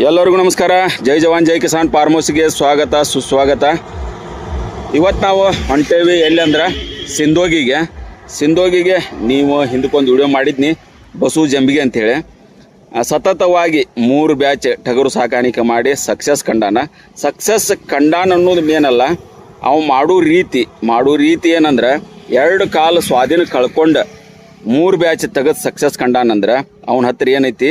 ಎಲ್ಲರಿಗೂ ನಮಸ್ಕಾರ. ಜೈ ಜವಾನ್ ಜೈ ಕಿಸಾನ್ ಫಾರ್ಮರ್ಸ್ಗೆ ಸ್ವಾಗತ ಸುಸ್ವಾಗತ. ಇವತ್ತು ನಾವು ಹೊಂಟೇವಿ ಎಲ್ಲಿ ಅಂದ್ರೆ ಸಿಂದೋಗಿಗೆ ನೀವು ಹಿಂದಕ್ಕೊಂದು ವಿಡಿಯೋ ಮಾಡಿದ್ನಿ ಬಸು ಜಂಬಿಗೆ ಅಂಥೇಳಿ. ಸತತವಾಗಿ 3 ಬ್ಯಾಚ್ ಟಗರು ಸಾಕಾಣಿಕೆ ಮಾಡಿ ಸಕ್ಸಸ್ ಕಂಡಾನ ಅನ್ನೋದು ಮೇನಲ್ಲ, ಅವು ಮಾಡೋ ರೀತಿ ಏನಂದ್ರೆ 2 ಕಾಲು ಸ್ವಾಧೀನ ಕಳ್ಕೊಂಡು 3 ಬ್ಯಾಚ್ ತೆಗೆದು ಸಕ್ಸಸ್ ಕಂಡಾನಂದ್ರೆ ಅವನ ಹತ್ರ ಏನೈತಿ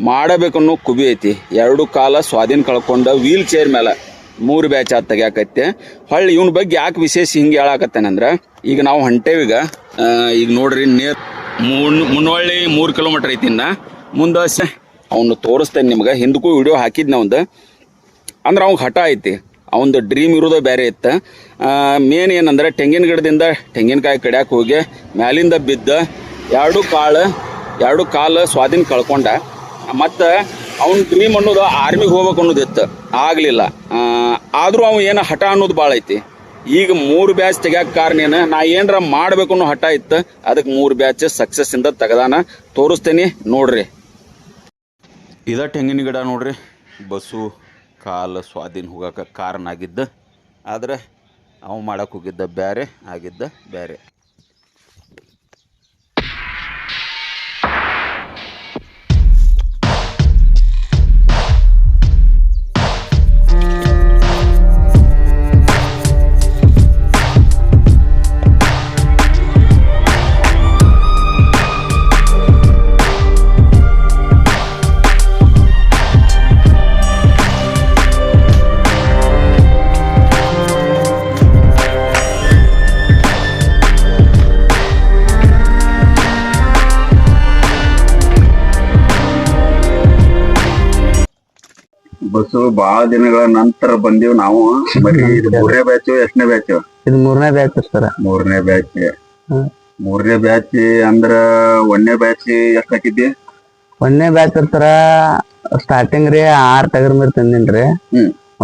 ಮಾಡಬೇಕನ್ನೋ ಕುಬಿ ಐತಿ. 2 ಕಾಲ ಸ್ವಾಧೀನ ಕಳ್ಕೊಂಡು ವೀಲ್ ಚೇರ್ ಮೇಲೆ 3 ಬ್ಯಾಚ್ ಆದ ತೆಗ್ಯಾಕೈತೆ. ಹೊಳ್ಳಿ ಇವನ ಬಗ್ಗೆ ಯಾಕೆ ವಿಶೇಷ ಹಿಂಗೆ ಹೇಳಾಕತ್ತೇನಂದ್ರೆ, ಈಗ ನಾವು ಹೊಂಟೇವೀಗ. ಈಗ ನೋಡ್ರಿ ಮುನ್ನೊಳ್ಳಿ 3 ಕಿಲೋಮೀಟರ್ ಐತಿ. ಇನ್ನು ಮುಂದೆ ಅವನು ತೋರಿಸ್ತೇನೆ ನಿಮ್ಗೆ. ಹಿಂದಕ್ಕೂ ವಿಡಿಯೋ ಹಾಕಿದ್ನ ಅವಂದು. ಅಂದ್ರೆ ಅವ್ಗೆ ಹಠ ಐತಿ, ಅವನದು ಡ್ರೀಮ್ ಇರೋದು ಬೇರೆ ಇತ್ತು. ಮೇನ್ ಏನಂದ್ರೆ ತೆಂಗಿನ ಗಿಡದಿಂದ ತೆಂಗಿನಕಾಯಿ ಕಡ್ಯಾಕೆ ಹೋಗಿ ಮ್ಯಾಲಿಂದ ಬಿದ್ದ 2 ಕಾಲು ಸ್ವಾಧೀನ ಕಳ್ಕೊಂಡ. ಮತ್ತು ಅವ್ನ ಡ್ರೀಮ್ ಅನ್ನೋದು ಆರ್ಮಿಗೆ ಹೋಗ್ಬೇಕು ಅನ್ನೋದಿತ್ತು, ಆಗಲಿಲ್ಲ. ಆದರೂ ಅವ ಏನೋ ಹಠ ಅನ್ನೋದು ಭಾಳ ಐತಿ. ಈಗ 3 ಬ್ಯಾಚ್ ತೆಗ್ಯಾಕ ಕಾರಣ ಏನು, ನಾ ಏನರ ಮಾಡಬೇಕು ಅನ್ನೋ ಹಠ ಇತ್ತು. ಅದಕ್ಕೆ 3 ಬ್ಯಾಚ್ ಸಕ್ಸಸ್ಸಿಂದ ತೆಗ್ದಾನ. ತೋರಿಸ್ತೇನೆ ನೋಡ್ರಿ. ಇದ ತೆಂಗಿನ ಗಿಡ ನೋಡ್ರಿ, ಬಸ್ಸು ಕಾಲು ಸ್ವಾಧೀನ ಹೋಗಕ್ಕೆ ಕಾರಣ ಆಗಿದ್ದ. ಆದರೆ ಅವ ಮಾಡಕ್ಕೆ ಹೋಗಿದ್ದ ಬೇರೆ, ಆಗಿದ್ದ ಬೇರೆ. ಬಸ್ಸು ಬಾಳ ದಿನಗಳ ನಂತರ ಬಂದೀವಿ ನಾವು. ಬರೀ ಇದು 3ನೇ ಬ್ಯಾಚ್, ಎಷ್ಟನೇ ಬ್ಯಾಚ್? ಇದು 3ನೇ ಬ್ಯಾಚ್ ಸರ್. 3ನೇ ಬ್ಯಾಚ್. 3ನೇ ಬ್ಯಾಚ್ ಅಂದ್ರ 1ನೇ ಬ್ಯಾಚ್ ಎಷ್ಟ್ ಹಾಕಿದ್ದಿ? 1ನೇ ಬ್ಯಾಚ್ ಸರ ಸ್ಟಾರ್ಟಿಂಗ್ ರೀ 6 ಟಗರ್ ಮರಿ ತಂದಿನ್ರಿ.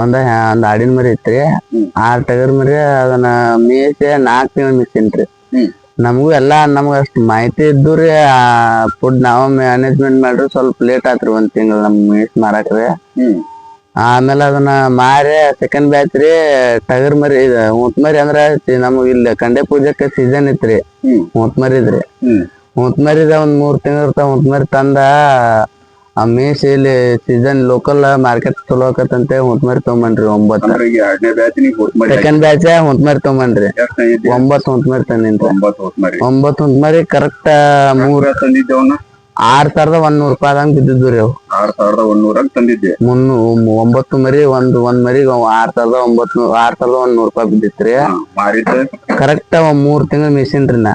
ಒಂದ್ ಆಡಿನ ಮರಿ ಐತ್ರಿ. 6 ಟಗರ್ ಮರಿ ಅದನ್ನ ಮೇಯ್ಸಿ 4 ತಿಂಗಳು ಮಿಕ್ಸಿನ್ರಿ. ನಮಗೂ ಎಲ್ಲಾ ನಮ್ಗ ಅಷ್ಟ್ ಮಾಹಿತಿ ಇದ್ದು ರೀ. ಫುಡ್ ನಾವ ಮ್ಯಾನೇಜ್ಮೆಂಟ್ ಮಾಡ್ರಿ. ಸ್ವಲ್ಪ ಲೇಟ್ ಆತ್ರಿ 1 ತಿಂಗಳು ನಮ್ ಮೇಯ್ಸಿ ಮಾರಾಕ್ರಿ. ಆಮೇಲೆ ಅದನ್ನ ಮಾರಿ ಸೆಕೆಂಡ್ ಬ್ಯಾಚ್ ರೀ ಟಗರ್ ಮರಿ ಊತ್ ಮರಿ ಅಂದ್ರ ನಮಗ್ ಇಲ್ಲಿ ಕಂಡೆ ಪೂಜಕ್ಕೆ ಸೀಸನ್ ಇತ್ರಿ. ಊತ್ ಮರಿದ್ರಿ. ಊತ್ ಮರಿದ ಒಂದ್ 3 ತಿಂಗಳು ಇರ್ತಾವ. ಊತ್ ಮರಿ ತಂದ ಮೇಸಿ ಇಲ್ಲಿ ಸೀಸನ್ ಲೋಕಲ್ ಮಾರ್ಕೆಟ್ ಚಲೋ ಆಕತ್ತಂತೆ ಊತ್ ಮರಿ ತಗೊಂಬನ್ರಿ 9. ಸೆಕೆಂಡ್ ಬ್ಯಾಚ್ ಊತ್ ಮರಿ ತಗೊಂಬನ್ರಿ 9 ಊತ್ ಮರಿ ತಂದಿನ್ರಿ. 9 ಊತ್ ಮರಿ ಕರೆಕ್ಟ್ 6,100 ರೂಪಾಯಿದಂಗ ಬಿದ್ದಿದ್ವು ರೀ ಅವು. 6,100 ತಂದಿದ್ದೆ. 9 ಮರಿ ಒಂದ್ ಮರಿ 6,100 ರೂಪಾಯಿ ಬಿದ್ದಿತ್ರಿ. ಕರೆಕ್ಟ್ 3 ತಿಂಗಳು ಮಿಷಿನ್ರಿ ನಾ.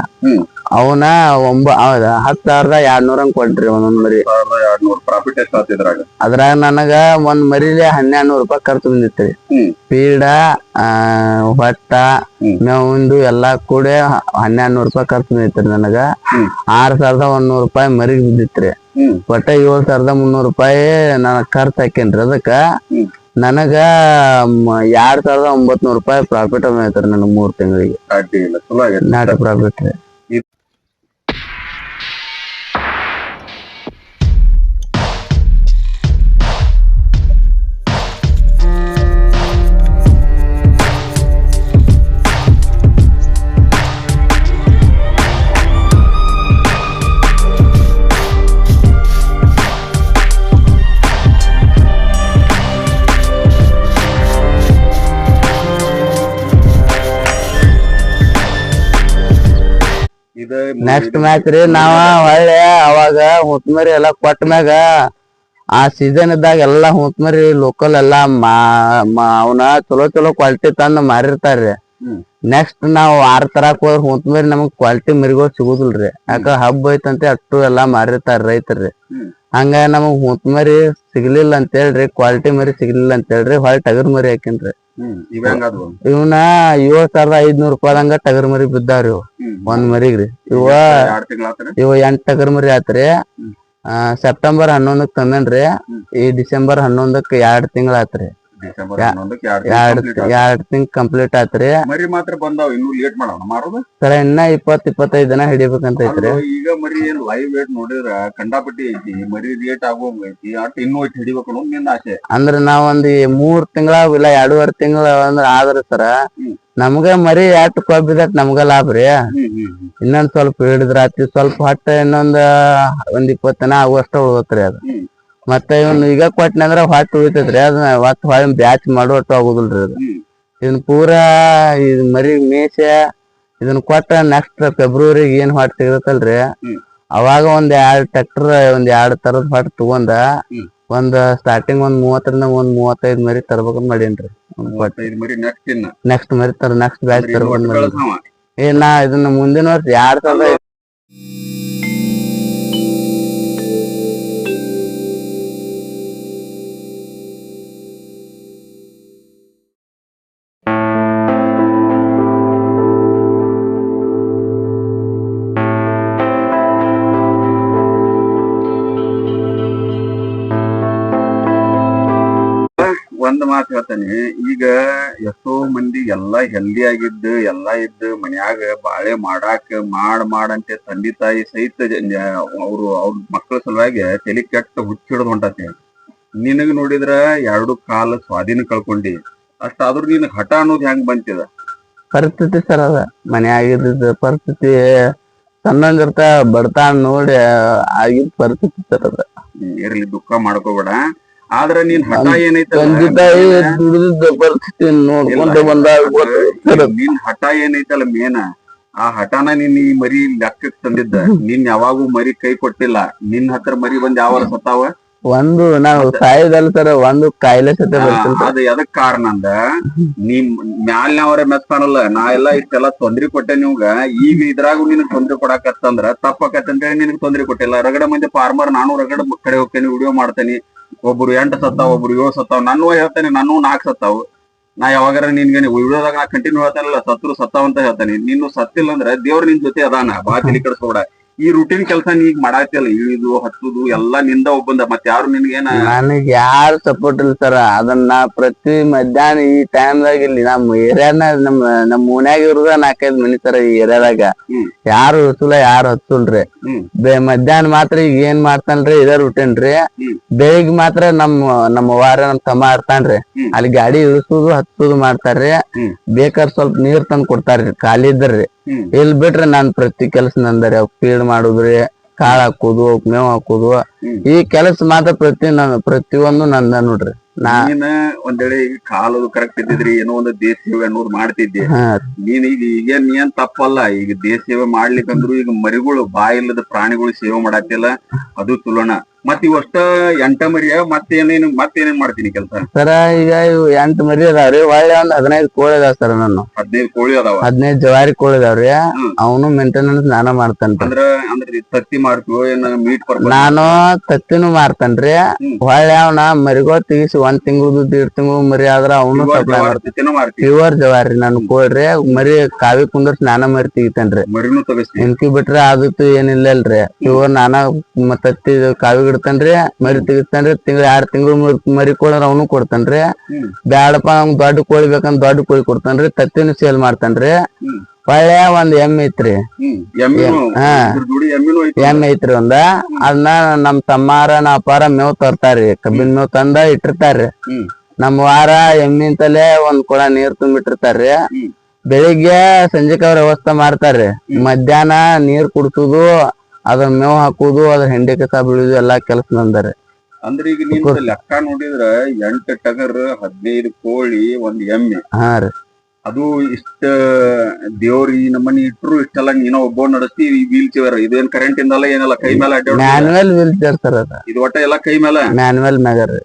ಅವನ 10,200 ಹಂಗ್ ಕೊಟ್ರಿ ಒಂದೊಂದ್ ಮರಿ. ಪ್ರಾಫಿಟ್ ಎಷ್ಟ್ ಆತಿದ್ರಾಗ? ಅದ್ರಾಗ ನನಗ ಒಂದ್ ಮರಿಲಿ 1,200 ರೂಪಾಯಿ ಖರ್ಚು ಬಂದಿತ್ರಿ. ಪೀಡ ಹೊಟ್ಟ ಮೇವಿಂದು ಎಲ್ಲಾ ಕೂಡಿ 1,200 ರೂಪಾಯಿ ಖರ್ಚು ಬಂದಿತ್ರಿ ನನಗ. 6,100 ರೂಪಾಯಿ ಮರಿಗ್ ಬಿದ್ದಿತ್ರಿ. ಒಟ್ಟ 7,300 ರೂಪಾಯಿ ನನಗ್ ಖರ್ಚು ಹಾಕೇನ್ರಿ. ಅದಕ್ಕ ನನಗ 2,900 ರೂಪಾಯಿ ಪ್ರಾಫಿಟ್ ಬಂದೈತ್ರಿ ನನಗ್ 3 ತಿಂಗಳಿಗೆ. ನಾಟ ಪ್ರಾಫಿಟ್ ರೀ. ನೆಕ್ಸ್ಟ್ ಮ್ಯಾಚ್ ರೀ ನಾವ ಹೊಳ್ಳಿ ಅವಾಗ ಹುತ್ಮರಿ ಎಲ್ಲಾ ಕೊಟ್ಟ ಮ್ಯಾಗ ಆ ಸೀಸನ್ ಇದ್ದಾಗ ಎಲ್ಲಾ ಹುತ್ಮರಿ ಲೋಕಲ್ ಎಲ್ಲಾ ಅವನ ಚಲೋ ಕ್ವಾಲಿಟಿ ತಂದ್ ಮಾರಿರ್ತಾರ್ರಿ. ನೆಕ್ಸ್ಟ್ ನಾವ್ 6 ತರಾಕ್ ಹೋದ್ರ ಹುತ್ಮರಿ ನಮಗ್ ಕ್ವಾಲಿಟಿ ಮರಿಗಳು ಸಿಗುದಿಲ್ರಿ. ಯಾಕ ಹಬ್ಬ ಐತಂತೆ ಅಷ್ಟು ಎಲ್ಲಾ ಮಾರಿರ್ತಾರ ರೈತರ್ರಿ. ಹಂಗ ನಮಗ್ ಹುತ್ಮರಿ ಸಿಗ್ಲಿಲ್ಲ ಅಂತ ಹೇಳ್ರಿ, ಕ್ವಾಲಿಟಿ ಮರಿ ಸಿಗ್ಲಿಲ್ಲ ಅಂತ ಹೇಳ್ರಿ ಹೊಳ್ಳಿ ಟಗರ್ ಮರಿ ಹಾಕಿನ್ರಿ. ಇವನ 7,500 ರೂಪಾಯಿದಂಗ ಟಗರ್ ಮರಿ ಬಿದ್ದಾವ್ರಿ ಒಂದ್ ಮರಿಗ್ರಿ. ಇವ 8 ಟಗರ್ ಮರಿ ಆತ್ರಿ. ಸೆಪ್ಟೆಂಬರ್ 11ಕ್ ತಂದನ್ರಿ. ಈ ಡಿಸೆಂಬರ್ 11ಕ್ 2 ತಿಂಗಳ ಆತ್ರಿ. ಡಿಸೆಂಬರ್ ಯಾ- 11ಕ್ಕೆ ಎರಡ್ ತಿಂಗ್ ಕಂಪ್ಲೀಟ್ ಆತ್ರಿ. ಮರಿ ಮಾತ್ರ ಬಂದಾವ, ಇನ್ನು ಲೇಟ್ ಮಾಡೋಣ ಮಾರೋದು. ಸರ ಇನ್ನ 20-25 ದಿನ ಹಿಡಿಬೇಕಂತ ಐತ್ರಿ. ಅಲ್ಲೋ, ಈಗ ಮರಿ ಏನ್ ಲೈವ್ ವೇಟ್ ನೋಡಿದ್ರ ಕಂಡಾಪಟ್ಟಿ ಐತಿ, ಮರಿ ರೇಟ್ ಆಗೋಂಗ್ ಐತಿ, ಅಟ್ ಇನ್ನೂ ಐತಿ ಹಿಡಿಬೇಕು ಅನ್ನೋದು ನಿನ್ನ ಆಸೆ. ಅಂದ್ರ ನಾವ್ ಒಂದ್ 3 ತಿಂಗಳ ಇಲ್ಲ 2.5 ತಿಂಗಳ ಅಂದ್ರ ಆದ್ರ ಸರ ನಮ್ಗ ಮರಿ ಎಷ್ಟ್ ಕೊಬ್ಬಿದಟ್ ನಮ್ಗ ಲಾಭ ರೀ. ಇನ್ನೊಂದ್ ಸ್ವಲ್ಪ ಹಿಡಿದ್ರಾತಿ, ಸ್ವಲ್ಪ ಹೊಟ್ಟ ಇನ್ನೊಂದ್ 20 ದಿನ ಆಗುವಷ್ಟ ಉಳ್ದತ್ರಿ ಅದು. ಮತ್ತೆ ಇವನ್ ಈಗ ಕೊಟ್ಟನ ಅಂದ್ರ ಹೊಟ್ಟ ಉಳಿತೈತ್ರಿ, ಅದನ್ನ ಹೊಳ್ಳಿ ಬ್ಯಾಚ್ ಮಾಡೋಟ್ಟು ಆಗುದಿಲ್ರಿ ಅದು. ಇದನ್ ಪೂರಾ ಇದ್ ಮರಿ ಮೇಸೆ ಇದನ್ನ ಕೊಟ್ಟ ನೆಕ್ಸ್ಟ್ ಫೆಬ್ರವರಿಗೆ ಏನ್ ಹೊಟ್ಟ ಸಿಗತ್ತಲ್ರಿ, ಅವಾಗ ಒಂದ್ 2 ಟ್ರ್ಯಾಕ್ಟರ್ ಒಂದ್ 2 ತರದ್ ಹೊಟ್ಟ ತಗೊಂಡ ಒಂದ್ ಸ್ಟಾರ್ಟಿಂಗ್ ಒಂದ್ 30ರಿಂದ 35 ಮರಿ ತರ್ಬೇಕಂತ ಮಾಡೇನ್ರಿ. ನೆಕ್ಸ್ಟ್ ಮರಿ ನೆಕ್ಸ್ಟ್ ಬ್ಯಾಚ್ ತರ್ಬೇಕಂತ ನಾ ಇದನ್ನ ಮುಂದಿನ ವರ್ಷ 2000 ಒಂದ್ ಮಾತು ಹೇಳ್ತಾನೆ. ಈಗ ಎಷ್ಟೋ ಮಂದಿ ಎಲ್ಲಾ ಹೆಲ್ದಿ ಆಗಿದ್ದು ಎಲ್ಲಾ ಇದ್ದು ಮನ್ಯಾಗ ಬಾಳೆ ಮಾಡಂತೆ ತಂದೆ ತಾಯಿ ಸಹಿತ ಅವ್ರ ಮಕ್ಕಳ ಸಲುವಾಗಿ ತಲೆ ಕೆಟ್ಟ ಹುಚ್ಚಿಡದ್ ಹೊಂಟತಿ. ನಿನಗ್ ನೋಡಿದ್ರ 2 ಕಾಲ ಸ್ವಾಧೀನ ಕಳ್ಕೊಂಡಿ, ಅಷ್ಟಾದ್ರೂ ನಿನ್ ಹಠ ಅನ್ನೋದು ಹೆಂಗ್ ಬಂತಿದ? ಪರಿಸ್ಥಿತಿ ಸರ್ ಅದ, ಮನ್ಯಾಗಿದ್ದ ಪರಿಸ್ಥಿತಿ ಸಣ್ಣಂದಿರ್ತ ಬಡತಾಣ ನೋಡಿ ಆಗಿದ್ ಪರಿಸ್ಥಿತಿ ಸರ್ ಅದ. ಇರ್ಲಿ, ದುಃಖ ಮಾಡ್ಕೋಬೇಡ. ಆದ್ರ ನೀನ್ ಹಠ ಏನೈತ, ದುಡಿದ ಪರಿಸ್ಥಿತಿ ನೋಡ್ಕೊಂತ ಬಂದಾಗ ನಿನ್ ಹಠ ಏನೈತಲ್ಲ ಮೇನ, ಆ ಹಠನ ನೀನ್ ಈ ಮರಿ ಲೆಕ್ಕಕ್ ತಂದಿದ್ದ. ನೀನ್ ಯಾವಾಗೂ ಮರಿ ಕೈ ಕೊಟ್ಟಿಲ್ಲ. ನಿನ್ ಹತ್ರ ಮರಿ ಬಂದ್ ಯಾವ ಸತ್ತಾವ? ಒಂದು ನಾವು ಸಾಯದಲ್ಲ ಸರ್, ಒಂದು ಕಾಯಿಲೆ ಸತ ಅದ ಎದಕ್ ಕಾರಣ ಅಂದ, ನಿಮ್ ಮ್ಯಾಲ್ನವ್ರೆ ಮೆಚ್ತಾನಲ್ಲ, ನಾ ಎಲ್ಲಾ ಇಷ್ಟೆಲ್ಲಾ ತೊಂದ್ರೆ ಕೊಟ್ಟೆ ನಿಮ್ಗ, ಈಗ ಇದ್ರಾಗು ನಿನಗ್ ತೊಂದ್ರೆ ಕೊಡಾಕತ್ತಂದ್ರ ತಪ್ಪಕತ್ತ ಅಂತ ಹೇಳಿ ನಿನಗ್ ತೊಂದ್ರೆ ಕೊಟ್ಟಿಲ್ಲ. ರಗಡ ಮಂದಿ ಫಾರ್ಮರ್, ನಾನು ರಗಡ ಕಡೆ ಹೋಗ್ತೇನೆ, ವಿಡಿಯೋ ಮಾಡ್ತೇನೆ. ಒಬ್ರು 8 ಸತ್ತಾವ, ಒಬ್ರು 7 ಸತ್ತಾವ. ನಾನು ಹೇಳ್ತೇನೆ, ನಾನು 4 ಸತ್ತಾವು. ನಾ ಯಾವಾಗಾರ ನಿನ್ಗೆ ವಿಡಿಯೋದಾಗ ನಾ ಕಂಟಿನ್ಯೂ ಹೇಳ್ತಾನಲ್ಲ, ಸತ್ತಾವ ಅಂತ ಹೇಳ್ತಾನೆ. ನೀನು ಸತ್ತಿಲ್ಲ ಅಂದ್ರೆ ದೇವ್ರ ನಿನ್ ಜೊತೆ ಅದಾನ, ಬಾ ತಲಿ ಕೆಡಿಸ್ಕೋಬೇಡ. ಈ ರೂಟೀನ್ ಕೆಲಸ ನೀ ಈಗ ಮಾಡಾತಿಯಲ್ಲ, ಇಳಿದು ಹತ್ತುದು ಎಲ್ಲಾ ನಿಂದ ಒಬ್ಬಂದ, ಮತ್ ಯಾರು ನಿನ್ಗೇನ? ನನಗ್ ಯಾರು ಸಪೋರ್ಟ್ ಇಲ್ಲ ಸರ್. ಅದನ್ನ ಪ್ರತಿ ಮಧ್ಯಾಹ್ನ ಈ ಟೈಮ್ದಾಗ ಇಲ್ಲಿ ನಮ್ಮ ಏರಿಯಾನ ನಮ್ಮ ಓಣ್ಯಾಗ ಇರುದ 4-5 ಮನಿ ಸರ. ಈ ಏರಿಯಾದಾಗ ಯಾರು ಉಳಿಸಲ್ಲ, ಯಾರು ಹಚ್ಚುಲ್ರಿ. ಮಧ್ಯಾಹ್ನ ಮಾತ್ರ ಈಗ ಏನ್ ಮಾಡ್ತಾನ್ರಿ, ಇದ ರೂಟೀನ್ ರೀ. ಬೆಳಿಗ್ಗೆ ಮಾತ್ರ ನಮ್ಮ ವಾರ ನಮ್ ತಮ್ಮ ಇರ್ತಾನ್ರಿ, ಅಲ್ಲಿ ಗಾಡಿ ಇಳಿಸುದು ಹಚ್ಚುದು ಮಾಡ್ತಾರ್ರಿ. ಬೇಕಾದ್ರೆ ಸ್ವಲ್ಪ ನೀರ್ ತಂದ್ ಕೊಡ್ತಾರ್ರಿ ಖಾಲಿ ಇದ್ರಿ. ಇಲ್ಲಿ ಬಿಟ್ರೆ ನಾನ್ ಪ್ರತಿ ಕೆಲಸ ನಂದರಿ. ಫೀಡ್ ಮಾಡುದ್ರಿ, ಕಾಳು ಹಾಕುದು, ಮೇವ್ ಹಾಕುದು, ಈ ಕೆಲಸ ಮಾತ್ರ ಪ್ರತಿಯೊಂದು ನಂದ ನೋಡ್ರಿ. ನೀನ್ ಒಂದ್ ವೇಳೆ ಈಗ ಕಾಲು ಕರೆಕ್ಟ್ ಇದ್ದಿದ್ರಿ, ಏನೋ ಒಂದು ದೇಶ ಸೇವೆ ಅನ್ನೋದು ಮಾಡ್ತಿದ್ದೆ. ನೀನ್ ಈಗ ನೀನ್ ತಪ್ಪಲ್ಲ. ಈಗ ದೇಶ ಸೇವೆ ಮಾಡ್ಲಿಕ್ಕಂದ್ರು ಈಗ ಮರಿಗಳು ಬಾಯಿಲ್ಲದ ಪ್ರಾಣಿಗಳು ಸೇವೆ ಮಾಡತ್ತಿಲ್ಲ, ಅದು ತುಲನ. ಮತ್ ಇವ್ ಅಷ್ಟ 8 ಮರಿಯ ಮತ್ತೇನೇನ್ ಮಾಡ್ತೀನಿ ಕೆಲ್ಸ? ಸರ ಈಗ ಇವು 8 ಮರಿ ಅದಾವ್ರಿ, ಒಳ್ಳೆ ಒಂದ್ 15 ಕೋಳಿ ಅದಾವ ಸರ್. ನಾನು 15 ಕೋಳಿ ಅದಾವ, 15 ಜವಾರಿ ಕೋಳಿ ಅದಾವ್ರಿ. ಅವನು ಮೇಂಟೆನೆನ್ಸ್ ನಾನ ಮಾಡ್ತೇನ್ರಿ. ಅಂದ್ರೆ ತತ್ತಿ ಮಾಡ್ತೀವೋ ಏನ ಮೀಟ್ ಪರ್ಪಸ್? ನಾನು ತತ್ತಿನೂ ಮಾರ್ತೇನ್ರಿ. ಹೊಳ್ಳಿ ಅವನ ಮರಿಗಳು ತೆಗಿಸಿ 1 ತಿಂಗಳದು 1.5 ತಿಂಗಳು ಮರಿ ಆದ್ರ ಅವನು ಸಪ್ಲೈ ಮಾಡ್ತೀನಿ. ಪ್ಯೂರ್ ಜವಾರಿ ನಾನು ಕೋಳ್ರಿ. ಮರಿ ಕಾವಿ ಕುಂದರ್ಸಿ ನಾನ ಮರಿ ತೆಗಿತೇನ್ರಿ. ಮರಿನೂ ತಗಸ್ತೀನಿ. ಇನ್ಕಿ ಬಿಟ್ರೆ ಅದತ್ತು ಏನಿಲ್ಲ ಅಲ್ರಿ. ಪ್ಯೂರ್ ನಾನ ತತ್ತಿ ಕಾವಿ ಇಡ್ತೇನ್ರಿ, ಮರಿ ತೆಗಿತೇನ್ರಿ. 2 ತಿಂಗಳು ಮರಿ ಕೋಳ್ರ ಅವನು ಕೊಡ್ತೇನ್ರಿ. ಬ್ಯಾಡಪ್ಪ ನಮ್ಗ್ ದೊಡ್ಡ ಕೋಳಿ ಬೇಕಂದ್ರ ದೊಡ್ಡ ಕೋಳಿ ಕೊಡ್ತೇನ್ರಿ. ತತ್ತಿನೂ ಸೇಲ್ ಮಾಡ್ತೇನ್ರಿ. ಒಳ್ಳೆ ಒಂದ್ ಎಮ್ಮೆ ಐತ್ರಿ. ಎಮ್ಮೆ ಐತ್ರಿ ಒಂದ. ಅದನ್ನ ನಮ್ ತಮ್ಮಾರ ನಾ ಅಪ್ಪಾರ ಮೇವ್ ತರ್ತಾರ್ರಿ, ಕಬ್ಬಿನ ಮೇವ್ ತಂದ ಇಟ್ಟಿರ್ತಾರ್ರಿ. ನಮ್ ವಾರ ಎಮ್ಮಿಂತಲೇ ಒಂದ್ ಕೊಡ ನೀರ್ ತುಂಬಿಟ್ಟಿರ್ತಾರ್ರಿ. ಬೆಳಿಗ್ಗೆ ಸಂಜೆಕ ಅವ್ರ ವ್ಯವಸ್ಥೆ ಮಾಡ್ತಾರ್ರಿ. ಮಧ್ಯಾಹ್ನ ನೀರ್ ಕುಡ್ಸುದು, ಅದ್ರ ಮೇವ್ ಹಾಕುದು, ಅದ್ರ ಹೆಂಡಿ ಕಸ ಬೀಳುದು ಎಲ್ಲಾ ಕೆಲಸ ನಂದರಿ. ಅಂದ್ರೆ ಈಗ ನಿಮ್ ಲೆಕ್ಕ ನೋಡಿದ್ರ 8 ಟಗರ್, 15 ಕೋಳಿ, 1 ಎಮ್ಮೆ. ಹಾ ರೀ. ಅದು ಇಷ್ಟ ದೇವ್ರ ಈ ನಮ್ಮನಿ ಇಟ್ರು ಇಷ್ಟೆಲ್ಲ ನೀನೋ ಒಬ್ಬ ನಡೆಸ್ತಿ. ವೀಲ್ ಚೇರ್ ಇದೇನ್ ಕರೆಂಟ್ ಇಂದಲ್ಲ ಏನಲ್ಲ, ಕೈ ಮೇಲೆ ಅಡ್ಡಾಡ ಮ್ಯಾನ್ಯುವಲ್ ವೀಲ್ ಚೇರ್ ಸರ್ ಅದ. ಇದು ಒಟ್ಟ ಎಲ್ಲ ಕೈ ಮೇಲೆ ಮ್ಯಾನ್ಯುವಲ್ ಮ್ಯಾಗರ್.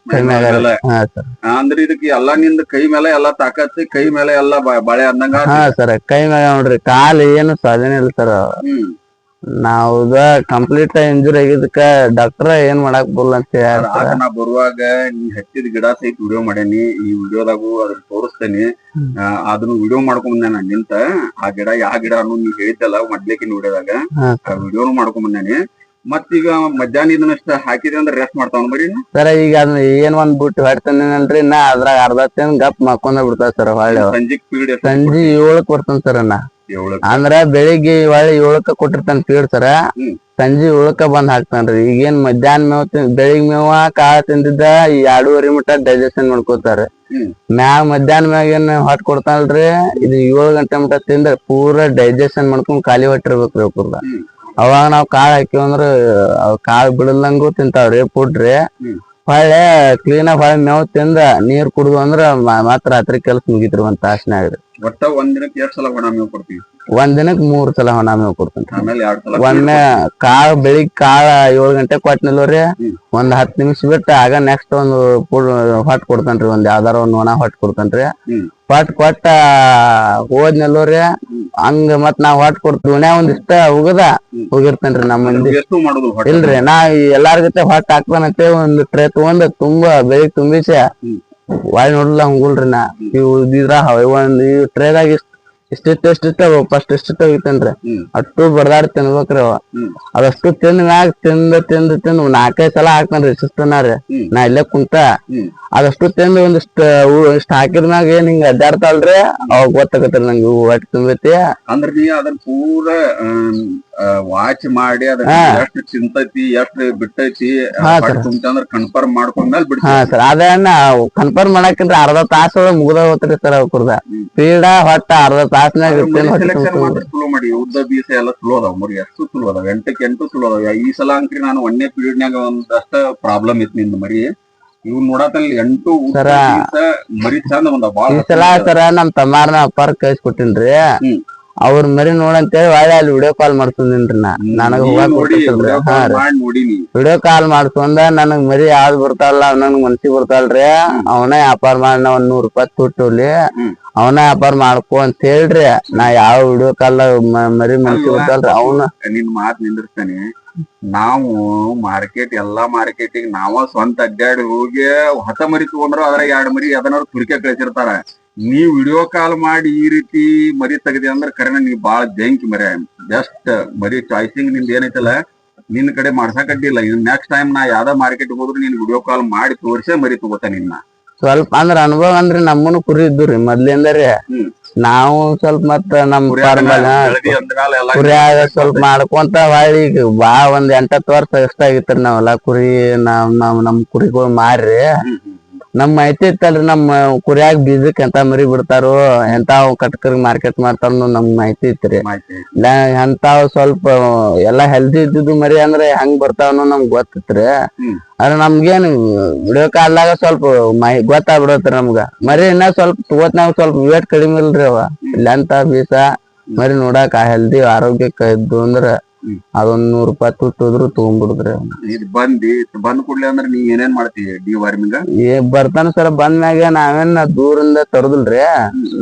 ಅಂದ್ರೆ ಇದಕ್ಕೆ ಎಲ್ಲಾ ನಿಂದ ಕೈ ಮೇಲೆ ಎಲ್ಲಾ ತಾಕತ್, ಕೈ ಮೇಲೆ ಎಲ್ಲಾ ಬಾಳೆ ಅಂದಂಗ. ಹಾ ಸರ್, ಕೈ ಮ್ಯಾಗ ನೋಡ್ರಿ. ಕಾಲ್ ಏನು ಸ್ವಾಧೀನ ಇಲ್ಲ ಸರ್. ನಾವ್ದ ಕಂಪ್ಲೀಟ್ ಇಂಜುರಿ ಆಗಿದ್ದಕ್ಕ ಡಾಕ್ಟರ್ ಏನ್ ಮಾಡಾಕ್ ಬರಲ್ಲ ಅಂತ ಹೇಳಿ ನಾ ಬರುವಾಗ ನೀ ಹಚ್ಚಿದ ಗಿಡ ಸಹಿತ ವಿಡಿಯೋ ಮಾಡೇನಿ. ಈ ವಿಡಿಯೋದಾಗು ಅದನ್ನ ತೋರಿಸ್ತೇನೆ. ಅದನ್ನ ವಿಡಿಯೋ ಮಾಡ್ಕೊಂಡ್ ನಾನು ನಿಂತ ಆ ಗಿಡ ಯಾವ ಗಿಡ ಅನ್ನೋ ನೀ ಹೇಳಿದ್ದಲ್ಲ ಮೊದ್ಲೇಕಿನ ವಿಡಿಯೋದಾಗ, ಆ ವಿಡಿಯೋನು ಮಾಡ್ಕೊಂಡ್ ಬಂದೇನಿ. ಮತ್ತೀಗ ಮಧ್ಯಾಹ್ನ ಇದನ್ನಷ್ಟ ಹಾಕಿದ್ರೆ ಅಂದ್ರೆ ರೆಸ್ಟ್ ಮಾಡ್ತಾವ ಮರಿ ಸರ ಈಗ ಅದನ್ನ ಏನ್ ಒಂದ್ ಬಿಟ್ಟು ಹೊಡ್ತಾನೇನಲ್ರಿ ನಾ ಅದ್ರಾಗ ಅರ್ಧ ತಿಂದ್ ಗಪ್ ಮಕ್ಕೊಂಡ ಬಿಡ್ತಾವ ಸರ್ ಹೊಳ್ಳಿ ಸಂಜಿಕ್ ಪೀಡ್ ಸಂಜೆ 7ಕ್ ಬರ್ತಾನ ಸರ್ ನಾ ಅಂದ್ರ ಬೆಳಿಗ್ಗೆ ಹೊಳ್ಳಿ 7ಕ್ಕ ಕೊಟ್ಟಿರ್ತಾನ ಫೀಡ್ ಸರ ಸಂಜೆ 7ಕ್ಕ ಬಂದ್ ಹಾಕ್ತಾನ್ರಿ ಈಗೇನ್ ಮಧ್ಯಾಹ್ನ ಮೇವ್ ಬೆಳಿಗ್ಗೆ ಮೇವ ಕಾಳ ತಿಂದಿದ್ದ ಈ 2:30 ಮಟ ಡೈಜೆಷನ್ ಮಾಡ್ಕೋತಾರ ಮ್ಯಾಗ ಮಧ್ಯಾಹ್ನ ಮ್ಯಾಗ ಏನ್ ಹೊಟ್ ಕೊಡ್ತಾನಲ್ರಿ ಇದು 7 ಗಂಟೆ ಮಟ ತಿಂದ ಪೂರಾ ಡೈಜೆಷನ್ ಮಾಡ್ಕೊಂಡ್ ಖಾಲಿ ಹೊಟ್ಟಿರ್ಬೇಕ್ರಿ ಅವ್ಕರ್ದ ಅವಾಗ ನಾವ್ ಕಾಳ ಹಾಕಿವಂದ್ರ ಕಾಳ ಬಿಡಲ್ದಂಗೂ ತಿಂತಾವ್ರಿ ಪುಡ್ರಿ ಹೊಳ್ಳೆ ಕ್ಲೀನ್ ಆಗಿ ಹೊಳ್ಳಿ ಮೇವ್ ತಿಂದ ನೀರ್ ಕುಡ್ದು ಅಂದ್ರ ಮತ್ತ್ ರಾತ್ರಿ ಕೆಲ್ಸ ಮುಗಿತ್ರಿ ಒಂದ್ ತಾಸ್ನ್ಯಾಗ್ರಿ ಒಟ್ಟ ಒಂದ್ ದಿನಕ್ಕೆ 2 ಸಲ ಒಣ ಮೇವ್ ಕೊಡ್ತೀವಿ ಒಂದ್ ದಿನಕ್ 3 ಸಲ ಹೊಣ ಮೇವ್ ಕೊಡ್ತೇನ್ರಿ ಆಮೇಲೆ 2 ಸಲ ಒಮ್ಮೆ ಕಾಳ ಬೆಳಿಗ್ ಕಾಳ 7 ಗಂಟೆ ಕೊಟ್ಟನಿಲ್ರಿ ಒಂದ್ 10 ನಿಮಿಷ ಬಿಟ್ಟ ಆಗ ನೆಕ್ಸ್ಟ್ ಒಂದು ಹೊಟ್ ಕೊಡ್ತೇನ್ರಿ ಒಂದ್ ಯಾವ್ದಾರ ಒಂದ್ ಒಣ ಹೊಟ್ ಕೊಡ್ತೇನ್ರಿ ಹೊಟ್ ಕೊಟ್ಟ ಹೋದ್ನಲ್ರಿ ಹಂಗ ಮತ್ ನಾವ್ ಹೊಟ್ ಕೊಡ್ತೀವಿ ಉಣ್ಯಾ ಒಂದಿಷ್ಟ ಹೋಗಿರ್ತೇನ್ರಿ ನಮ್ಮ ಮಂದಿ ಎಷ್ಟು ಮಾಡುದು ಇಲ್ರಿ ನಾ ಎಲ್ಲಾರ ಜೊತೆ ಹೊಟ್ಟ ಹಾಕ್ತಾನಂತೆ ಒಂದ್ ಟ್ರೇ ತಗೊಂಡ್ ತುಂಬಾ ಬೆಳಿಗ್ ತುಂಬಿಸಿ ಒಳ್ ನೋಡ್ಲಾ ಹಂಗುಲ್ರಿ ನಾ ಇವ್ ಇದ್ರ ಒಂದ್ ಈ ಟ್ರೇದಾಗ ಇಷ್ಟಿಷ್ಟ ಫಸ್ಟ್ ಇಷ್ಟ ಹೋಗಿತ್ತೇನ್ರಿ ಅಷ್ಟು ಬಡದಾಡಿ ತಿನ್ಬೇಕ್ರಿ ಅವ ಅದಷ್ಟು ತಿಂದ ಮ್ಯಾಗ ತಿಂದ 4-5 ಸಲ ಹಾಕ್ತಾನ್ರಿ ಶಿಸ್ತನಾರಿ ನಾ ಇಲ್ಲೇ ಕುಂತ ಅದಷ್ಟು ತಿಂದ ಇಷ್ಟ ಹಾಕಿದ್ಮ್ಯಾಗ ಏನ್ ಹಿಂಗ ಅಡ್ಡಾಡ್ತಾಳ್ರಿ ಅವಾಗ ಗೊತ್ತಾಗತ್ರಿ ನಂಗೆ ಹೊಟ್ಟೆ ತುಂಬೈತಿ ಅಂದ್ರ ನೀ ಅದನ್ನ ಪೂರಾ ವಾಚ್ ಮಾಡಿ ಅದನ್ನ ಎಷ್ಟು ತಿಂತೈತಿ ಎಷ್ಟು ಬಿಟ್ಟೈತಿ ತುಂಬಂದ್ರ ಕನ್ಫರ್ಮ್ ಮಾಡ್ಕೊಂಡ್ಮೇಲೆ ಬಿಡ್ತೀವಿ ಹಾ ಸರ್ ಅದನ್ನ ಕನ್ಫರ್ಮ್ ಮಾಡಾಕಂದ್ರ ಅರ್ಧ ತಾಸ ಮುಗ್ದ ಹೋಗ್ತರಿ ಸರ್ ಅವ್ಕರ್ದ ಪೀಡ ಹೊಟ್ಟ ಅರ್ಧ ತಾಸ್ನಾಗ ಚಲೋ ಮಾಡಿ ಉದ್ದ ಬೀಸ ಎಲ್ಲ ಚಲೋ ಅದಾವ ಮರಿ ಎಷ್ಟು ಚಲೋ ಅದಾವ 8ಕ್ಕೆ 8 ಚಲೋ ಅದಾವ ಈ ಸಲ ಅಂಕ್ರಿ ನಾನು 1ನೇ ಪೀರಿಯಡ್ನ್ಯಾಗ ಒಂದಷ್ಟ ಪ್ರಾಬ್ಲಮ್ ಇತ್ತು ನಿಂದ ಮರಿ ಇವ್ ನೋಡತಲ್ಲಿ 8 ಮರಿ ಚಂದ ಬಂದಾವ ಬಾಳ ಈ ಸಲ ಸರ ನಮ್ ತಮ್ಮಾರನ ಅಪ್ಪಾರ ಕಳ್ಸಿಕೊಟ್ಟಿನ್ರಿ ಅವ್ರ ಮರಿ ನೋಡಂತೇಳಿ ಒಳ್ಳೆ ಅಲ್ಲಿ ವಿಡಿಯೋ ಕಾಲ್ ಮಾಡ್ಸೋದಿನ್ರಿ ನನಗ ವಿಡಿಯೋ ಕಾಲ್ ಮಾಡ್ಸೊಂದ ನನಗ್ ಮರಿ ಯಾವ್ದ್ ಬರ್ತಾವಲ್ಲ ನನ್ ಮನ್ಸಿಗೆ ಬರ್ತಾವಲ್ರಿ ಅವನ ವ್ಯಾಪಾರ ಮಾಡಿ ಒಂದ್ 100 ರೂಪಾಯಿ ತುಟ್ಟುಲಿ ಅವನ ವ್ಯಾಪಾರ ಮಾಡ್ಕೊ ಅಂತ ಹೇಳ್ರಿ ನಾ ಯಾವ ವಿಡಿಯೋ ಕಾಲ್ ಮರಿ ಮನ್ಸಿಗೆ ಬರ್ತಾವಲ್ರಿ ಅವನ ನಿನ್ ಮಾತ್ ನಿಂದಿರ್ತಾನೆ ನಾವು ಮಾರ್ಕೆಟ್ ಎಲ್ಲಾ ಮಾರ್ಕೆಟಿಗೆ ನಾವ ಸ್ವಂತ ಅಡ್ಡಾಡಿ ಹೋಗಿ ಹೊಸ ಮರಿ ತಗೊಂಡ್ರ ಅದ್ರಾಗ 2 ಮರಿ ಅದನ್ನಾರು ತುರ್ಕೆ ಕಳ್ಸಿರ್ತಾರ ನೀವ್ ವಿಡಿಯೋ ಕಾಲ್ ಮಾಡಿ ಈ ರೀತಿ ಮರಿ ತೆಗದಿ ಅಂದ್ರ ಕರೆನ ನೀವ್ ಬಾಳ ಬೆಂಕಿ ಮರಿ ಜಸ್ಟ್ ಮರಿ ಚಾಯ್ಸಿಂಗ್ ನಿಂದ ಏನೈತಲ್ಲ ನಿನ್ ಕಡೆ ಮಾಡ್ಸಕಡ್ಡಿಲ್ಲ ಇನ್ ನೆಕ್ಸ್ಟ್ ಟೈಮ್ ನಾ ಯಾವ್ದ ಮಾರ್ಕೆಟ್ ಹೋದ್ರು ನೀನ್ ವಿಡಿಯೋ ಕಾಲ್ ಮಾಡಿ ತೋರ್ಸೇ ಮರಿ ತಗೋತ ನಿನ್ನ ಸ್ವಲ್ಪ ಅಂದ್ರ ಅನುಭವ ಅಂದ್ರಿ ನಮ್ಮನು ಕುರಿ ಇದ್ದುರಿ ಮೊದ್ಲಿಂದರಿ ನಾವು ಸ್ವಲ್ಪ ಮತ್ತ ನಮ್ ಕುರಿಯಾಗ ಸ್ವಲ್ಪ ಮಾಡ್ಕೊಂತ ಹೊಳ್ಳಿ ಈಗ ಒಂದ್ 8-10 ವರ್ಷ ಎಷ್ಟಾಗಿತ್ರಿ ನಾವೆಲ್ಲಾ ಕುರಿ ನಮ್ ಕುರಿಗಳು ಮಾರ್ರಿ ನಮ್ ಮಾಹಿತಿ ಇತ್ತಲ್ರಿ ನಮ್ ಕುರಿಯಾಗ ಬೀಜಕ್ ಎಂತ ಮರಿ ಬಿಡ್ತಾರೋ ಎಂತಾವ್ ಕಟ್ಕರ್ ಮಾರ್ಕೆಟ್ ಮಾಡ್ತಾರ ನಮ್ ಮಾಹಿತಿ ಇತ್ರಿ ಎಂತಾವ್ ಸ್ವಲ್ಪ ಎಲ್ಲಾ ಹೆಲ್ದಿ ಇದ್ದಿದ್ದು ಮರಿ ಅಂದ್ರೆ ಹೆಂಗ್ ಬರ್ತಾವನೋ ನಮ್ಗ್ ಗೊತ್ತಿತ್ರಿ ಅದ್ರ ನಮ್ಗೇನ್ ವಿಡಿಯೋ ಕಾಲ್ದಾಗ ಸ್ವಲ್ಪ ಗೊತ್ತಾಗ್ಬಿಡತ್ರಿ ನಮ್ಗ ಮರಿ ಇನ್ನ ಸ್ವಲ್ಪ ತಗೋತ್ನಾಗ ಸ್ವಲ್ಪ ವೇಟ್ ಕಡಿಮೆ ಇಲ್ರಿ ಅವ ಲೆಂತ್ ಬೀಸ ಮರಿ ನೋಡಾಕ ಹೆಲ್ದಿ ಆರೋಗ್ಯಕ್ಕ ಇದ್ದು ಅಂದ್ರ ಅದೊಂದ್ 100 ರೂಪಾಯಿ ತುಟ್ಟುದ್ರು ತಗೊಂಡ್ಬಿಡುದ್ರಿ ಬಂದ್ ಕೂಡ್ಲಿ ಅಂದ್ರ ನೀ ಏನೇನ್ ಮಾಡ್ತೀವಿ ಡಿವಾರ್ಮಿಂಗ್ ಬರ್ತಾನ ಸರ್ ಬಂದ್ಮ್ಯಾಗ ನಾವೇನ್ ದೂರಿಂದ ತರದಿಲ್ರಿ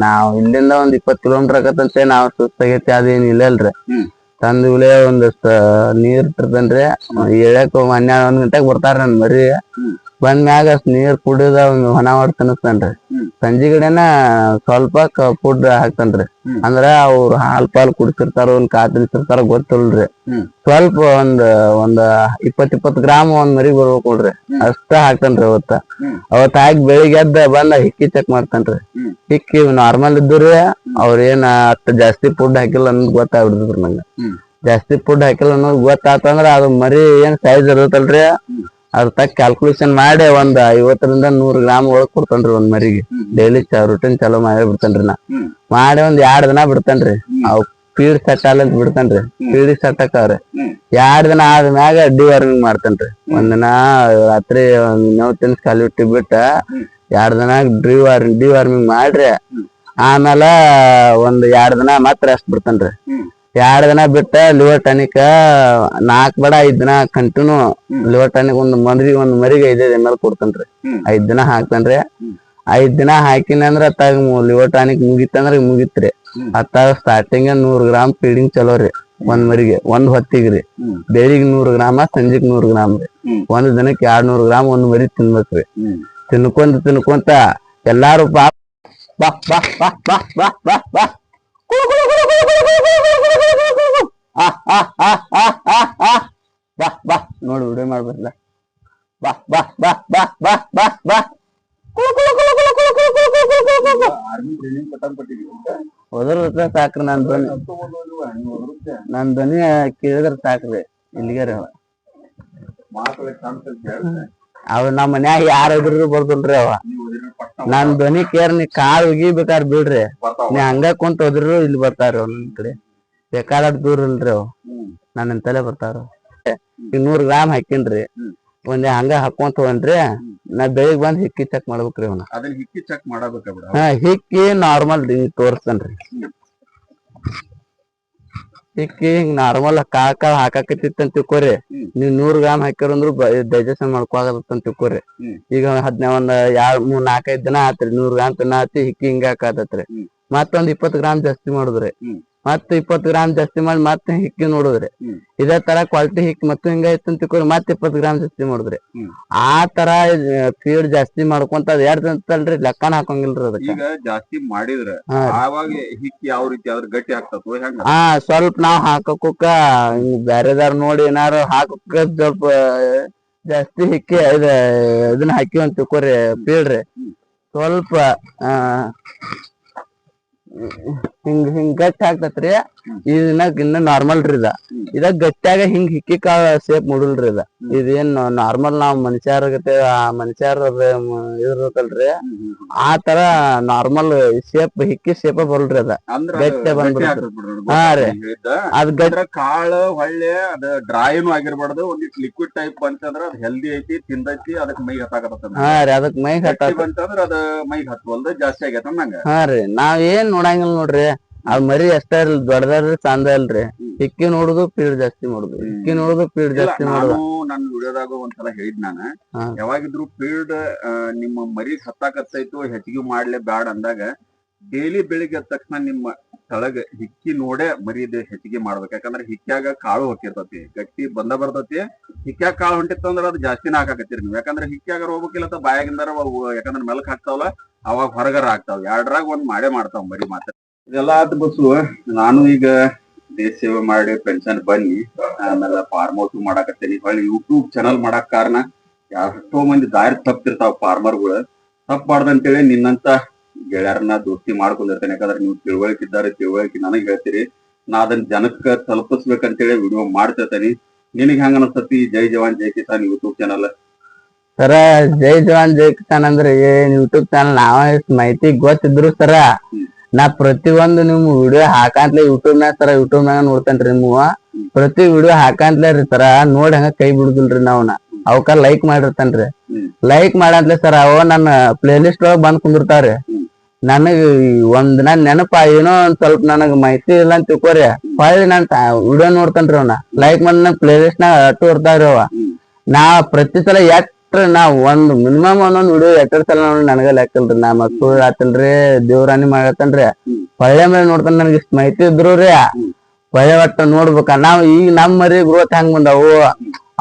ನಾವ್ ಇಲ್ಲಿಂದ ಒಂದ್ 20 ಕಿಲೋಮೀಟರ್ ಆಕತ್ತಂತೆ ನಾವ್ ಸುಸ್ತಾಗೈತಿ ಅದೇನ್ ಇಲ್ಲಲ್ರಿ ತಂದ ಇವ್ಲೆ ಒಂದಷ್ಟ ನೀರ್ ಇಟ್ಟಿರ್ತೇನ್ರಿ ಎಳ್ಯಾಕ 12 ಗಂಟೆಗ್ ಬರ್ತಾರ ನನ್ ಮರಿ ಬಂದ್ಮ್ಯಾಗ ಅಷ್ಟ್ ನೀರ್ ಕುಡಿದ ಹೊನ ಹೊಡ್ ತಿನ್ನಿಸ್ತೇನ್ರಿ ಸಂಜೆ ಕಡೆನ ಸ್ವಲ್ಪ ಫುಡ್ ಹಾಕ್ತೇನ್ರಿ ಅಂದ್ರ ಅವ್ರ ಹಾಲ್ ಪಾಲ್ ಕುಡಿಸಿರ್ತಾರ ಒಂದ್ ಕಾಳ್ ತಿನ್ಸಿರ್ತಾರ ಗೊತ್ತಿಲ್ರಿ ಸ್ವಲ್ಪ ಒಂದ್ 20 ಗ್ರಾಮ್ ಒಂದ್ ಮರಿ ಬರ್ಬೇಕು ನೋಡ್ರಿ ಅಷ್ಟ ಹಾಕ್ತೇನ್ರಿ ಅವತ್ತ ಹಾಕಿ ಬೆಳಿಗ್ಗೆ ಎದ್ದ ಬಂದ ಹಿಕ್ಕಿ ಚೆಕ್ ಮಾಡ್ತೇನ್ರಿ ಹಿಕ್ಕಿ ನಾರ್ಮಲ್ ಇದ್ದುರಿ ಅವ್ರೇನ್ ಅಷ್ಟ್ ಜಾಸ್ತಿ ಫುಡ್ ಹಾಕಿಲ್ಲ ಅನ್ನೋದ್ ಗೊತ್ತಾಗ್ಬಿಡ್ತೈತ್ರಿ ನಂಗ ಜಾಸ್ತಿ ಫುಡ್ ಹಾಕಿಲ್ಲ ಅನ್ನೋದ್ ಗೊತ್ತಾತಂದ್ರ ಅದು ಮರಿ ಏನ್ ಸೈಜ್ ಇರತ್ತಲ್ರಿ ಅದ್ರ ತಕ್ಕ ಕ್ಯಾಲ್ಕುಲೇಷನ್ ಮಾಡಿ ಒಂದ್ 50 ರಿಂದ 100 ಗ್ರಾಮ್ ಒಳಗ್ ಕೊಡ್ತೇನ್ರಿ ಒಂದ್ ಮರಿಗೆ ಡೈಲಿ ರೂಟೀನ್ ಚಲೋ ಮಾಡಿ ಬಿಡ್ತೇನ್ರಿ ನಾ ಮಾಡಿ ಒಂದ್ 2 ದಿನ ಬಿಡ್ತೇನ್ರಿ ಅವ್ ಪೀಡ್ ಸೆಟ್ ಅಂತ ಬಿಡ್ತೇನ್ರಿ ಪೀಡಿ ಸೆಟ್ ಆಕವ್ರಿ 2 ದಿನ ಆದ್ಮ್ಯಾಗ ಡಿವಾರ್ಮಿಂಗ್ ಮಾಡ್ತೇನ್ರಿ ಒಂದಿನ ರಾತ್ರಿ ಮೇವ್ ತಿನ್ಸ್ ಖಾಲಿ ಇಟ್ಟಿ ಬಿಟ್ಟ 2 ದಿನ ಡಿವಾರ್ಮಿಂಗ್ ಮಾಡ್ರಿ ಆಮೇಲೆ ಒಂದ್ 2 ದಿನ ಮತ್ ರೆಸ್ಟ್ ಬಿಡ್ತೇನ್ರಿ 2 ದಿನ ಬಿಟ್ಟ ಲಿವರ್ ಟಾನಿಕ್ 4 ಬೇಡ 5 ದಿನ ಕಂಟಿನ್ಯೂ ಲಿವರ್ ಟಾನಿಕ್ ಒಂದ್ ಮರಿಗೆ 5 ml ಕೊಡ್ತೇನ್ರಿ 5 ದಿನ ಹಾಕ್ತೇನ್ರಿ 5 ದಿನ ಹಾಕಿನ ಅಂದ್ರ ಅತ್ತಾಗ ಲಿವರ್ ಟಾನಿಕ್ ಮುಗಿತಂದ್ರ ಮುಗಿತ್ರಿ ಅತ್ತಾಗ ಸ್ಟಾರ್ಟಿಂಗ್ 100 ಗ್ರಾಮ್ ಫೀಡಿಂಗ್ ಚಲೋ ರೀ ಒಂದ್ ಮರಿಗೆ ಒಂದ್ ಹೊತ್ತಿಗ್ರಿ ಬೆಳಿಗ್ಗೆ 100 ಗ್ರಾಮ ಸಂಜೆಗ್ 100 ಗ್ರಾಮ್ ರೀ ಒಂದ್ ದಿನಕ್ಕೆ 200 ಗ್ರಾಮ್ ಒಂದ್ ಮರಿ ತಿನ್ಬೇಕ್ರಿ ತಿನ್ಕೊಂತ ಎಲ್ಲಾರು ಬಾ ಬಾ ಬಾ ಬಾ ಬಾ ಬಾ ಬಾ ಬಾ ಬಾ ಬಾ ನೋಡಿ ವಿಡಿಯೋ ಮಾಡ್ಬೇಕಲ್ಲ ಬಾ ಬಾ ಬಾ ಬಾ ಬಾ ಬಾ ಬಾ ಆರ್ಮಿ ಟ್ರೈನಿಂಗ್ ಕಟ್ಟಂಪಟ್ಟಿದ್ವಿ ಹೋದ್ರ ಸಾಕ್ರಿ ನನ್ ಧ್ವನಿ ಕೇಳಿದ್ರ ಸಾಕ್ರಿ ಇಲ್ಲಿಗಾರ ಅವ ನಮ್ ಮನ್ಯಾಗ ಯಾರ ಇದ್ರು ಬರ್ದಲ್ರಿ ಅವ ನನ್ ಧ್ವನಿ ಕೇರ್ ನೀ ಕಾಲ್ ಉಗಿಬೇಕಾರ ಬಿಡ್ರಿ ನೀ ಹಂಗ ಕುಂತ ಹೋದ್ರು ಇಲ್ಲಿ ಬರ್ತಾರ ಒಂದೊಂದ್ ಕಡೆ ಬೇಕಾದ ದೂರ ಇಲ್ರಿ ಅವ್ ನನ್ನ ತಲೆ ಬರ್ತಾರ 200 ಗ್ರಾಮ್ ಹಾಕಿನ್ರಿ ಒಂದ್ ಹಂಗ ಹಾಕೊಂತ ಹೋಗನ್ರಿ ನಾ ಬೆಳಿಗ್ ಬಂದ್ ಹಿಕ್ಕಿ ಚೆಕ್ ಮಾಡ್ಬೇಕ್ರಿ ಅವ್ನ ಅದನ್ನ ಹಿಕ್ಕಿ ಚೆಕ್ ಮಾಡಬೇಕ ಬಿಡ ಹಾ ಹಿಕ್ಕಿ ನಾರ್ಮಲ್ ತೋರ್ಸ್ತನ್ರಿ ಹಿಕ್ಕಿ ಹಿಂಗ್ ನಾರ್ಮಲ್ ಕಾಳ ಹಾಕಾಕತ್ತಿತ್ತಂತ ತಿಳ್ಕೊರಿ ನೀವ್ 100 ಗ್ರಾಮ್ ಹಾಕಿರಂದ್ರು ಡೈಜೆಷನ್ ಮಾಡ್ಕೋಆಗತ್ತ ತಿಳ್ಕೊರಿ ಈಗ ಒಂದ್ 2-3-4-5 ದಿನ ಆತ್ರಿ 100 ಗ್ರಾಮ್ ತಿನ್ನಾತಿ ಹಿಕ್ಕಿ ಹಿಂಗ ಹಾಕತ್ತತ್ರಿ ಮತ್ತೊಂದ್ 20 ಗ್ರಾಮ್ ಜಾಸ್ತಿ ಮಾಡುದ್ರಿ ಮತ್ತ್ 20 ಗ್ರಾಮ್ ಜಾಸ್ತಿ ಮಾಡಿ ಮತ್ತೆ ಹಿಕ್ಕಿ ನೋಡುದ್ರಿ ಇದೇ ತರ ಕ್ವಾಲಿಟಿ ಹಿಕ್ಕಿ ಮತ್ತೆ ಹಿಂಗ ಐತಂತ ತಿಳ್ಕೊರಿ ಮತ್ತ್ 20 ಗ್ರಾಮ್ ಜಾಸ್ತಿ ಮಾಡುದ್ರಿ ಆ ತರ ಫೀಡ್ ಜಾಸ್ತಿ ಮಾಡ್ಕೊಂತ ಅದ್ ಅಂತಲ್ರಿ ಲೆಕ್ಕನ ಹಾಕಂಗಿಲ್ರಿ ಅದಕ್ಕ ಈಗ ಜಾಸ್ತಿ ಮಾಡಿದ್ರ ಆವಾಗ ಹಿಕ್ಕಿ ಯಾವ ರೀತಿ ಅದ್ರ ಗಟ್ಟಿ ಆಗ್ತದ ಹೆಂಗ ಹಾ ಸ್ವಲ್ಪ ನಾವ್ ಹಾಕಕ್ಕ ಬ್ಯಾರೆದಾರ್ ನೋಡಿ ಏನಾರು ಹಾಕಕ್ಕ ಸ್ವಲ್ಪ ಜಾಸ್ತಿ ಹಿಕ್ಕಿ ಇದನ್ನ ಹಾಕಿವಿ ಅಂತ ತಿಳ್ಕೊರಿ ಫೀಡ್ರಿ ಸ್ವಲ್ಪ ಹಿಂಗ್ ಗಟ್ಟಿ ಆಗ್ತತ್ರಿ ಇನ್ನ ನಾರ್ಮಲ್ ರೀ ಇದ ಗಟ್ಟಿಯಾಗ ಹಿಂಗ್ ಹಿಕ್ಕಿ ಕಾಳ ಸೇಪ್ ಮುಡಲ್ರಿ ಇದೇನ್ ನಾರ್ಮಲ್ ನಾವ್ ಮನುಷ್ಯರ ಮನುಷ್ಯರ ಇರ್ಬೇಕಲ್ರಿ ಆ ತರ ನಾರ್ಮಲ್ ಶೇಪ್ ಹಿಕ್ಕಿ ಶೇಪ ಬರಲ್ರಿ ಅದ ಗಟ್ಟಿ ಬಂದ್ಬಿಡ್ರಿ ಹಾ ರೀ ಅದ್ ಗಟ್ಟಿ ಕಾಳು ಹೊಳ್ಳೆ ಅದ ಡ್ರೈನು ಆಗಿರ್ಬಾರ್ದು ಒಂದಿಷ್ಟು ಲಿಕ್ವಿಡ್ ಟೈಪ್ ಬಂತಂದ್ರ ಅದ್ ಹೆಲ್ದಿ ಐತಿ ತಿಂದೈತಿ ಅದಕ್ ಮೈಗ್ ಹತ್ತಾಕತ್ತ ಹಾ ರೀ ಅದಕ್ ಮೈಗ್ ಬಂತಂದ್ರ ಅದ ಮೈಗ್ ಹತ್ವಲ್ದ ಜಾಸ್ತಿ ಆಗೈತ ನಂಗ ಹಾ ರೀ ನಾವ್ ಏನ್ ನೋಡಂಗಿಲ್ಲ ನೋಡ್ರಿ ಅವ್ ಮರಿ ಅಷ್ಟ ಇರ್ಲಿ ದೊಡ್ಡದಾರ್ರಿ ಚಂದ ಇಲ್ರಿ ಹಿಕ್ಕಿ ನೋಡುದು ಫೀಡ್ ಜಾಸ್ತಿ ಮಾಡುದು ಹಿಕ್ಕಿ ನೋಡುದು ಫೀಡ್ ಜಾಸ್ತಿ ಮಾಡುದು ನನ್ ವಿಡಿಯೋದಾಗ ಒಂದ್ಸಲ ಹೇಳಿದ್ ನಾನ ಯಾವಾಗಿದ್ರು ಫೀಲ್ಡ್ ನಿಮ್ಮ ಮರಿ ಹತ್ತಾಕತ್ತೈತು ಹೆಚ್ಚಿಗೆ ಮಾಡ್ಲೇ ಬ್ಯಾಡ ಅಂದಾಗ ಡೈಲಿ ಬೆಳಿಗ್ಗೆ ಎದ್ದ ತಕ್ಷಣ ನಿಮ್ಮ ತಳಗ ಹಿಕ್ಕಿ ನೋಡೇ ಮರಿದ ಹೆಚ್ಚಿಗೆ ಮಾಡ್ಬೇಕು ಯಾಕಂದ್ರೆ ಹಿಕ್ಕ್ಯಾಗ ಕಾಳು ಹೊಕ್ಕಿರ್ತತಿ ಗಟ್ಟಿ ಬರ್ತತಿ ಹಿಕ್ಕ್ಯಾಗ ಕಾಳು ಹೊಂಟಿತ್ತಂದ್ರ ಅದು ಜಾಸ್ತಿನ ಹಾಕಾಕತ್ತೀರಿ ನೀವು ಯಾಕಂದ್ರೆ ಹಿಕ್ಕ್ಯಾಗ ಹೋಗ್ಬೇಕಿಲ್ಲ ಬಾಯಾಗಿಂದಾರ ಯಾಕಂದ್ರೆ ಮೆಲಕ್ ಹಾಕ್ತಾವಲ್ಲ ಅವಾಗ ಹೊರಗರ ಆಗ್ತಾವ ಎರಡ್ರಾಗ ಒಂದ್ ಮಾಡೇ ಮಾಡ್ತಾವ ಮರಿ ಮಾತ್ರ ಇದೆಲ್ಲ ಆತ ಬಸ್ಸು ನಾನು ಈಗ ದೇಶ ಸೇವೆ ಮಾಡಿ ಪೆನ್ಷನ್ ಬನ್ನಿ ಆಮೇಲೆ ಫಾರ್ಮ್ ಹೌಸ್ ಮಾಡಾಕತ್ತೇನಿ ಹೊಳ್ಳಿ ಯೂಟ್ಯೂಬ್ ಚಾನಲ್ ಮಾಡಕ್ ಕಾರಣ ಎಷ್ಟೋ ಮಂದಿ ದಾರಿ ತಪ್ಪಿರ್ತಾವ ಫಾರ್ಮರ್ಗಳು ತಪ್ಪಾರ್ದಂತೇಳಿ ನಿನ್ನಂತ ಗೆಳೆಯರನ್ನ ದೋಸ್ತಿ ಮಾಡ್ಕೊಂಡಿರ್ತೇನೆ ಯಾಕಂದ್ರೆ ನೀವು ತಿಳುವಳಿಕೆ ನನಗ್ ಹೇಳ್ತೀರಿ ನಾ ಅದನ್ನ ಜನಕ್ಕ ತಲುಪಿಸ್ಬೇಕಂತೇಳಿ ವಿಡಿಯೋ ಮಾಡ್ತಿರ್ತೇನೆ ನಿನಗ್ ಹೆಂಗ ಅನಸ್ತತಿ ಜೈ ಜವಾನ್ ಜೈ ಕಿಸಾನ್ ಯೂಟ್ಯೂಬ್ ಚಾನಲ್ ಸರ ಜೈ ಜವಾನ್ ಜೈ ಕಿಸಾನ್ ಅಂದ್ರೆ ಏನ್ ಯೂಟ್ಯೂಬ್ ಚಾನಲ್ ನಾವ ಮಾಹಿತಿ ಗೊತ್ತಿದ್ರು ಸರ ನಾ ಪ್ರತಿಯೊಂದು ನಿಮ್ ವಿಡಿಯೋ ಹಾಕಂತ್ಲೆ ಯೂಟ್ಯೂಬ್ ನಾಗ ನೋಡ್ತೇನ್ರಿ ನೀವು ಪ್ರತಿ ವಿಡಿಯೋ ಹಾಕಂತ್ಲೆ ರೀ ಸರ ನೋಡಿ ಹಂಗ ಕೈ ಬಿಡುದಿಲ್ರಿ ನಾವ್ನ ಅವಕ್ಕ ಲೈಕ್ ಮಾಡಿರ್ತೇನ್ರಿ ಲೈಕ್ ಮಾಡಂತ್ಲೆ ಸರ್ ಅವ ನನ್ನ ಪ್ಲೇ ಲಿಸ್ಟ್ ಒಳಗ್ ಬಂದ್ ಕುಂದಿರ್ತಾವ್ರಿ ನನಗ್ ಒಂದ್ ದಿನ ನೆನಪ ಏನೋ ಒಂದ್ ಸ್ವಲ್ಪ ನನಗ್ ಮಾಹಿತಿ ಇಲ್ಲ ಅಂತ ತಿಳ್ಕೊರಿ ಹೊಳ್ಳಿ ನಾನ್ ವಿಡಿಯೋ ನೋಡ್ತೇನ್ರಿ ಅವನ ಲೈಕ್ ಮಾಡಿ ನನ್ ಪ್ಲೇ ಲಿಸ್ಟ್ ನಾಗ ಅಟ್ಟು ಇರ್ತಾವ್ರಿ ಅವ ನಾ ಪ್ರತಿ ಸಲ ನಾ ಒಂದ್ ಮಿನಿಮಮ್ ಒಂದೊಂದ್ ವಿಡಿಯೋ ಎಷ್ಟರ ಸಲ ನೋಡಿ ನನಗ ಲೆಕ್ಕಲ್ರಿ ನಾ ಮಕ್ಕಳು ಆತಲ್ರಿ ದೇವ್ರಾನಿ ಮಾಡತ್ತನ್ರಿ ಹೊಳ್ಳೆ ಮೇಲೆ ನೋಡ್ತಾನ ನನಗೆ ಇಷ್ಟ ಮಾಹಿತಿ ಇದ್ರು ರೀ ಹೊಳ್ಳೆ ಒಟ್ಟ ನೋಡ್ಬೇಕ ನಾವ್ ಈಗ ನಮ್ ಮರಿ ಗ್ರೋತ್ ಹೆಂಗ್ ಬಂದಾವು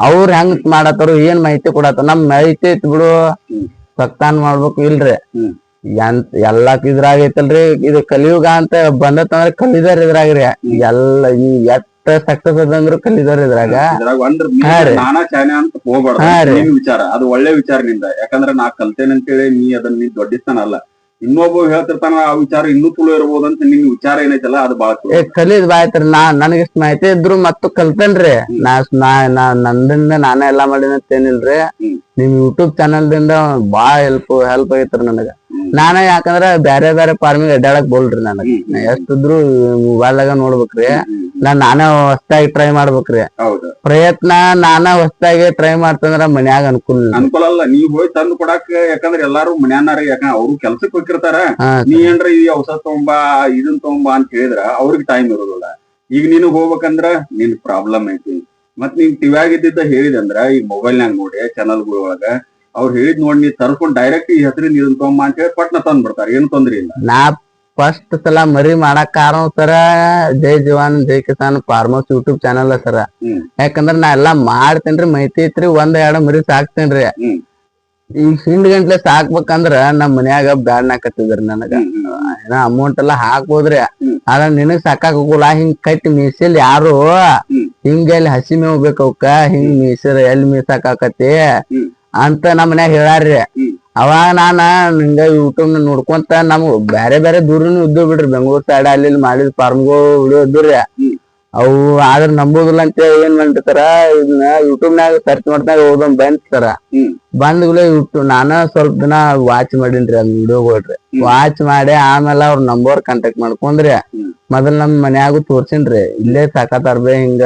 ಅವ್ರ ಹೆಂಗ್ ಮಾಡತ್ತಾರ ಏನ್ ಮಾಹಿತಿ ಕೊಡತ್ತಾರ ನಮ್ ಮಾಹಿತಿ ಐತಿ ಬಿಡು ಸಕ್ತಾನ್ ಮಾಡ್ಬೇಕು ಇಲ್ರಿ ಎಲ್ಲಾಕ್ ಇದ್ರಾಗ ಐತಲ್ರಿ ಇದು ಕಲಿಯುಗ ಅಂತ ಬಂದತ್ತಂದ್ರ ಕಲಿದಾರ ಇದ್ರಾಗ್ರಿ ಎಲ್ಲ ಸಕ್ಸಸ್ ಅದಂದ್ರು ಕಲಿದಾರ ಇದ್ರಾಗ ನಾನಾ ಚಾನೆ ಅಂತ ಹೋಗ್ಬಾರ್ದು ವಿಚಾರ ಅದು ಒಳ್ಳೆ ವಿಚಾರನಿಂದ ಯಾಕಂದ್ರೆ ನಾ ಕಲ್ತೇನೆ ಅಂತೇಳಿ ನೀ ಅದನ್ನ ನೀ ದೊಡ್ಡಿಸ್ತಾನಲ್ಲ ಇನ್ನೊಬ್ಬ ಹೇಳ್ತಿರ್ತಾನ ಆ ವಿಚಾರ ಇನ್ನೂ ತುಳು ಇರ್ಬೋದು ಅಂತ ನಿನ್ ವಿಚಾರ ಏನೈತಲ್ಲ ಅದು ಬಾಳ ಕಲಿದ್ ಬಾಯ್ತ್ರಿ ನನಗಿಷ್ಟ ಮಾಹಿತಿ ಇದ್ರು ಮತ್ತು ಕಲ್ತೇನ್ರಿ ನಂದಿಂದ ನಾನೇ ಎಲ್ಲಾ ಮಾಡಿನತ್ತೇನಿಲ್ರಿ ನಿಮ್ ಯೂಟ್ಯೂಬ್ ಚಾನಲ್ ದಿಂದ ಬಾಳ ಹೆಲ್ಪ್ ಆಗೈತ್ರಿ ನನಗ ನಾನ ಯಾಕಂದ್ರ ಬ್ಯಾರೆ ಫಾರ್ಮಿಂಗ್ ಅಡ್ಡಾಡಕ್ ಬೋಲ್ರಿ ನನಗ ಎಷ್ಟಿದ್ರು ಮೊಬೈಲ್ದಾಗ ನೋಡ್ಬೇಕ್ರಿ ನಾನೇ ಹೊಸ್ತಾಗಿ ಟ್ರೈ ಮಾಡ್ಬೇಕ್ರಿ ಪ್ರಯತ್ನ ಹೊಸ್ತಾಗಿ ಟ್ರೈ ಮಾಡ್ತಂದ್ರ ಮನ್ಯಾಗ ಅನುಕೂಲ ಅಲ್ಲ ನೀವ್ ಹೋಗಿ ತಂದು ಕೊಡಾಕ ಯಾಕಂದ್ರೆ ಎಲ್ಲಾರು ಮನ್ಯಾನಾರ ಯಾಕಂದ್ರೆ ಅವ್ರು ಕೆಲ್ಸಕ್ಕೆ ಹೋಗಿರ್ತಾರ ನೀ ಏನ್ರ ಈ ಔಷಧ ತಗೊಂಬಾ ಇದನ್ ತಗೊಂಬಾ ಅಂತ ಹೇಳಿದ್ರ ಅವ್ರಿಗೆ ಟೈಮ್ ಇರೋದಿಲ್ಲ ಈಗ ನೀನು ಹೋಗ್ಬೇಕಂದ್ರ ನಿನ್ ಪ್ರಾಬ್ಲಮ್ ಐತಿ ಮತ್ ನೀನ್ ಟಿವ್ಯಾಗಿದ್ದ ಹೇಳಿದಂದ್ರ ಈ ಮೊಬೈಲ್ನಾಗ ನೋಡಿ ಚಾನಲ್ಗಳ ಒಳಗ ಅವ್ರು ಹೇಳಿದ್ ನೋಡಿ ನೀ ತರ್ಕೊಂಡ್ ಡೈರೆಕ್ಟ್ ಈ ಹೆಸರಿಂದ ಇದನ್ ತಗೊಂಬಾ ಅಂತ ಹೇಳಿ ಪಟ್ನ ತಂದ್ ಬಿಡ್ತಾರ ಏನು ತೊಂದ್ರೆ ಇಲ್ಲ ನಾ ಫಸ್ಟ್ ಸಲ ಮರಿ ಮಾಡಕ್ ಕಾರಣ ಸರ ಜೈ ಜವಾನ್ ಜೈ ಕಿಸಾನ್ ಫಾರ್ಮರ್ಸ್ ಯೂಟ್ಯೂಬ್ ಚಾನಲ್ ಸರ ಯಾಕಂದ್ರ ನಾ ಎಲ್ಲಾ ಮಾಡ್ತೇನ್ರಿ ಮಾಹಿತಿ ಐತ್ರಿ 1-2 ಮರಿ ಸಾಕ್ತೇನ್ರಿ ಈಗ ಹಿಂಡ್ ಗಂಟ್ಲೆ ಸಾಕ್ಬೇಕಂದ್ರ ನಮ್ ಮನ್ಯಾಗ ಬ್ಯಾಡ್ನಾಕತ್ತಿದ್ರಿ ನನಗ ಏನ ಅಮೌಂಟ್ ಎಲ್ಲಾ ಹಾಕ್ಬೋದ್ರಿ ಆದ್ರ ನಿನಗ್ ಸಾಕಾಕ್ ಹೋಗಲ್ಲ ಹಿಂಗ್ ಕಟ್ಟಿ ಮೀಸಿಲ್ ಯಾರು ಹಿಂಗ ಎಲ್ಲಿ ಹಸಿ ಮೇವ್ ಬೇಕ್ ಅವಕ್ಕ ಹಿಂಗ್ ಮೀಸಿರ ಎಲ್ಲಿ ಮೀಸಾಕತಿ ಅಂತ ನಮ್ ಮನ್ಯಾಗ ಹೇಳಾರ್ರಿ. ಅವಾಗ ನಾನ ಹಿಂಗ ಯೂಟ್ಯೂಬ್ ನೋಡ್ಕೊಂತ ನಮ್ಗ್ ಬ್ಯಾರೆ ಬ್ಯಾರೆ ದೂರನು ಇದ್ದು ಬಿಡ್ರಿ, ಬೆಂಗಳೂರ್ ಸೈಡ್ ಅಲ್ಲಿ ಮಾಡಿದ್ ಫಾರ್ಮ್ಗಳು ವಿಡಿಯೋ ಇದ್ದುರಿ. ಅವು ಆದ್ರ ನಂಬೋದಿಲ್ಲ ಅಂತ ಏನ್ ಮಾಡಿರ್ತಾರ, ಇದನ್ನ ಯೂಟ್ಯೂಬ್ ನಾಗ ಸರ್ಚ್ ಮಾಡ್ದಾಗ ಓದೊಂದ್ ಬಂದಿರ್ತಾರ. ಬಂದ್ಗಳೇ ಯೂಟ್ಯೂಬ್ ನಾನ ಸ್ವಲ್ಪ ದಿನ ವಾಚ್ ಮಾಡೀನ್ರಿ ಅದ್ ವಿಡಿಯೋಗಳ್ರಿ. ವಾಚ್ ಮಾಡಿ ಆಮೇಲೆ ಅವ್ರ ನಂಬರ್ ಕಾಂಟ್ಯಾಕ್ಟ್ ಮಾಡ್ಕೊಂಡ್ರಿ. ಮೊದಲ್ ನಮ್ ಮನ್ಯಾಗು ತೋರ್ಸಿನ್ರಿ, ಇಲ್ಲೇ ಸಾಕತಾರ ಬೇ ಹಿಂಗ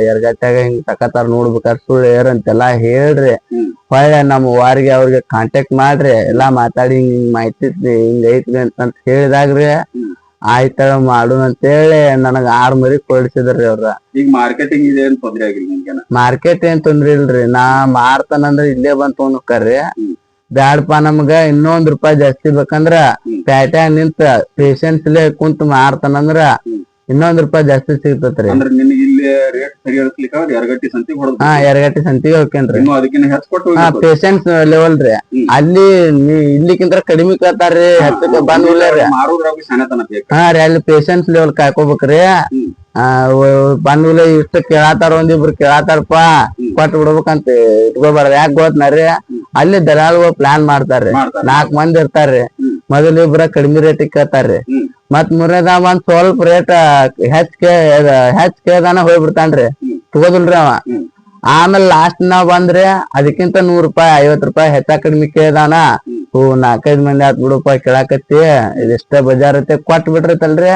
ಯರ್ಗಟ್ಟಾಗ ಹಿಂಗ್ ಸಾಕತಾರ ನೋಡ್ಬೇಕಾರ್ ಸುಳ್ಳು ಏರ್ ಅಂತೆಲ್ಲಾ ಹೇಳ್ರಿ. ಹೊಳ್ಳೆ ನಮ್ಮ ವಾರಿಗೆ ಅವ್ರಿಗೆ ಕಾಂಟ್ಯಾಕ್ಟ್ ಮಾಡ್ರಿ, ಎಲ್ಲಾ ಮಾತಾಡಿ ಹಿಂಗ್ ಮಾಹಿತಿ ಹಿಂಗ ಐತ್ರಿ ಅಂತ ಹೇಳಿದಾಗ್ರಿ ಆಯ್ತ ಮಾಡೋಣ ಅಂತೇಳಿ ನನಗ 6 ಮರಿ ಕೊಡಿಸಿದ್ರಿ ಅವ್ರ. ಈಗ ಮಾರ್ಕೆಟಿಂಗ್ ಇದೆ ಏನ್ ತೊಂದ್ರೆ ಆಗಿಲ್ಲ ನಿಮ್ಗೇನ? ಮಾರ್ಕೆಟ್ ಏನ್ ತೊಂದ್ರೆ ಇಲ್ರಿ, ನಾ ಮಾರ್ತಾನಂದ್ರ ಇಲ್ಲೇ ಬಂದ್ ತಗೊಂಡ್ ಹೋಗ್ತಾರ್ರಿ. ಬ್ಯಾಡಪ್ಪ ನಮ್ಗ ಇನ್ನೊಂದ್ ರೂಪಾಯಿ ಜಾಸ್ತಿ ಬೇಕಂದ್ರ ಪ್ಯಾಟ್ಯಾಗ ನಿಂತ ಪೇಷನ್ಸ್ ಕುಂತ ಮಾರ್ತಾನಂದ್ರ ಇನ್ನೊಂದ್ ರೂಪಾಯಿ ಜಾಸ್ತಿ ಸಿಗ್ತತ್ರಿ. ಅಂದ್ರೆ ನಿನಗೆ ಇಲ್ಲಿ ರೇಟ್ ಸರಿ ಇರ್ಲಿಕ್ಕ ಯರಗಟ್ಟಿ ಸಂತಿಗೆ ಹೊಡೆದ? ಹಾ, ಯರಗಟ್ಟಿ ಸಂತಿಗೆ ಹೋಗ್ತೇನ್ರಿ. ಇನ್ನು ಅದಕ್ಕಿಂತ ಹೆಚ್ಚು ಕೊಟ್ಟು ಪೇಷನ್ಸ್ ಲೆವೆಲ್ ರೀ. ಅಲ್ಲಿ ಇಲ್ಲಿಕ್ಕಿಂತ ಕಡಿಮೆ ಕೇಳ್ತಾರ್ರಿ, ಹೆಚ್ಚಕ್ಕೆ ಬಂದ್ರಿ. ಮಾರೋದ್ರಾಗ ಶಾಣೆತನ ಬೇಕು. ಹಾ ರೀ, ಅಲ್ಲಿ ಪೇಷನ್ಸ್ ಲೆವೆಲ್ ಕಾಯ್ಕೋಬೇಕ್ರಿ. ಬಂದ್ಮೇಲೆ ಇಷ್ಟ ಕೇಳಾತಾರ, ಒಂದಿಬ್ರು ಕೇಳಾತಾರಪ್ಪ ಕೊಟ್ಟು ಬಿಡ್ಬೇಕಂತ ಇಟ್ಕೋಬಾರ್ದ. ಯಾಕೆ ಗೊತ್ತನರಿ, ಅಲ್ಲಿ ದಲಾಳ್ಗಳು ಪ್ಲಾನ್ ಮಾಡ್ತಾರ್ರಿ. 4 ಮಂದಿ ಇರ್ತಾರ್ರಿ. ಮೊದಲ ಇಬ್ರ ಕಡಿಮೆ ರೇಟಿಗೆ ಕೇಳ್ತಾರ್ರಿ, ಮತ್ ಮೂರನೇದ ಒಂದ್ ಸ್ವಲ್ಪ ರೇಟ್ ಹೆಚ್ಚ್ ಕೇಳ್ದಾನ ಹೋಗ್ಬಿಡ್ತಾನ್ರಿ, ತಗೋದಿಲ್ರಿ ಅವ. ಆಮೇಲೆ ಲಾಸ್ಟ್ ನಾವ್ ಬಂದ್ರೆ ಅದಕ್ಕಿಂತ 100 ರೂಪಾಯಿ 50 ರೂಪಾಯಿ ಹೆಚ್ಚ ಕಡಿಮೆ ಕೇಳ್ದಾನ. 4-5 ಮಂದಿ ಆತ್ ಬಿಡಪ್ಪ ಕೇಳಾಕತ್ತಿ, ಇದಿಷ್ಟ ಬಜಾರ್ ಐತೆ ಕೊಟ್ ಬಿಟ್ರತಲ್ರಿ.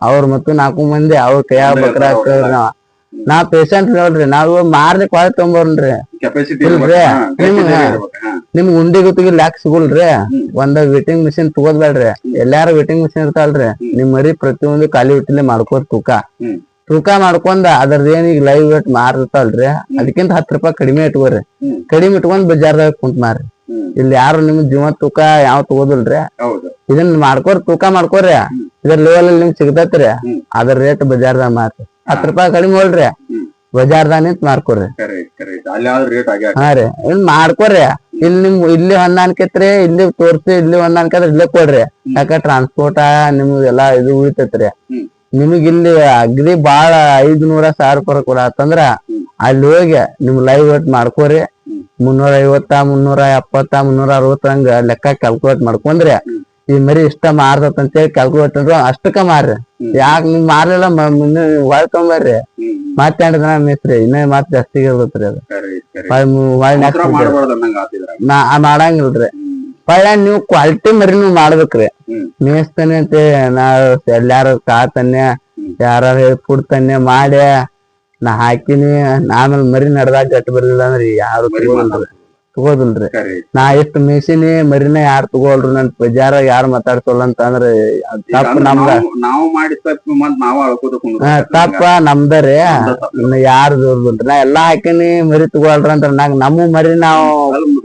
ಅವ್ರ ಮತ್ತು 4 ಮಂದಿ ಅವ್ರ ಕೈಯಾಗ ಬಕ್ರ ಹಾಕ್ತೇವ್ರಿ ನಾವ್ ಪೇಷಂಟ್ ನೋಡ್ರಿ. ನಾವು ಮಾರ್ಲಿಕ್ ಒಳಗ್ ತೊಗೊಂಬರ್ರಿ. ಇಲ್ರಿ ನಿಮ್ಗ್ ಉಂಡಿ ಗುತ್ತಿಗೆ ಲ್ಯಾಕ್ ಸಿಗುಲ್ರಿ. ಒಂದ್ ವೇಟಿಂಗ್ ಮಿಷಿನ್ ತಗೋದ್ಬೇಡ್ರಿ, ಎಲ್ಲಾರು ವೇಟಿಂಗ್ ಮಿಷಿನ್ ಇರ್ತಾವಲ್ರಿ. ನಿಮ್ ಮರಿ ಪ್ರತಿಯೊಂದು ಖಾಲಿ ಇಟ್ಟಲೆ ಮಾಡ್ಕೋರ್ ತೂಕ ಮಾಡ್ಕೊಂಡ ಅದ್ರದ್ ಏನ್ ಈಗ ಲೈವ್ ವೇಟ್ ಮಾರ್ತಾವಲ್ರಿ, ಅದಕ್ಕಿಂತ 10 ರೂಪಾಯಿ ಕಡಿಮೆ ಇಟ್ಕೋರಿ. ಕಡಿಮೆ ಇಟ್ಕೊಂಡ್ ಬಜಾರ್ದಾಗ ಕುಂತ್ ಮಾರ್ರಿ. ಇಲ್ಲಿ ಯಾರು ನಿಮ್ ಜೀವ ತೂಕ ಯಾವ ತಗೋದಿಲ್ರಿ. ಇದನ್ನ ಮಾಡ್ಕೋರಿ, ತೂಕ ಮಾಡ್ಕೋರಿ. ಇದ್ರ ಲೆವೆಲ್ ಅಲ್ಲಿ ನಿಮ್ಗೆ ಸಿಗ್ತೈತ್ರಿ. ಅದ್ರ ರೇಟ್ ಬಜಾರ್ದಾಗ ಮಾರ್ರಿ. 10 ರೂಪಾಯಿ ಕಡಿಮೆ ಹೋಲ್ರಿ, ಬಜಾರ್ದಾಗ ನಿಂತ ಮಾರ್ಕೋರಿ. ಹಾ ರೀ, ಇನ್ ಮಾಡ್ಕೋರಿ. ಇಲ್ಲಿ ಹೊಂದಾಣಿಕೈತ್ರಿ, ಇಲ್ಲಿ ತೋರ್ಸಿ, ಇಲ್ಲಿ ಹೊಂದಾಣಿಕೆ ಇಲ್ಲೇ ಕೊಡ್ರಿ. ಯಾಕ ಟ್ರಾನ್ಸ್ಪೋರ್ಟ್ ನಿಮ್ಗೆಲ್ಲಾ ಇದು ಉಳಿತೈತ್ರಿ. ನಿಮಗ್ ಇಲ್ಲಿ ಅಗ್ದಿ ಬಾಳ 500-1000 ರೂಪಾಯಿ ಕೊಡತ್ತಂದ್ರ ಅಲ್ಲಿ ಹೋಗಿ ನಿಮ್ ಲೈವ್ ವೇಟ್ ಮಾಡ್ಕೋರಿ. 350, 370, 360 ಹಂಗ ಲೆಕ್ಕ ಕ್ಯಾಲ್ಕುಲೇಟ್ ಮಾಡ್ಕೊಂಡ್ರಿ ಈ ಮರಿ ಇಷ್ಟ ಮಾರ್ತತ್ ಅಂತೇಳಿ ಕ್ಯಾಲ್ಕುಲೇಟ್ ಅಷ್ಟಕ್ಕ ಮಾರ್ರಿ. ಯಾಕ ನಿಮ್ ಮಾರ್ಲಿಲ್ಲ ಹೊಳ್ ತೊಂಬರ್ರಿ, ಮತ್ತೆ 2 ದಿನ ಮಿಸ್ರಿ ಇನ್ನೇ ಮತ್ ಜಾಸ್ತಿ ಇರ್ತೈತ್ರಿ ಅದು. ಮಾಡಂಗಿಲ್ರಿ. ಹೊಳ್ಳ ನೀವು ಕ್ವಾಲಿಟಿ ಮರಿ ನೀವ್ ಮಾಡ್ಬೇಕ್ರಿ. ಮೇಯಿಸ್ತಾನೆ ಅಂತ ನಾ ಎಲ್ಲಾರು ಕಾತನ್ಯ ಯಾರ ಫುಡ್ ತನ್ಯ ಮಾಡಿ ನಾ ಹಾಕಿನಿ, ಆಮೇಲೆ ಮರಿ ನಡ್ದಾಗ ಗಟ್ಟಿ ಬರ್ಲಿಲ್ಲ ಅಂದ್ರಿ ಯಾರು ತಗೋದಿಲ್ರಿ. ನಾ ಎಷ್ಟು ಮೇಸಿನಿ ಮರಿನ ಯಾರು ತಗೋಲ್ರಿ. ನನ್ ಬಜಾರಾಗ ಯಾರು ಮಾತಾಡ್ಸೋಲ್ಲ ಅಂತ ಅಂದ್ರೆ ತಪ್ಪ ನಮ್ದ, ತಪ್ಪ ನಮ್ದರಿ. ಯಾರು ದೂರ್ಬಿಲ್ರಿ. ನಾ ಎಲ್ಲಾ ಹಾಕಿನಿ ಮರಿ ತಗೋಲ್ರಿ ಅಂತ ನಮ್ಮ ಮರಿ ನಾವು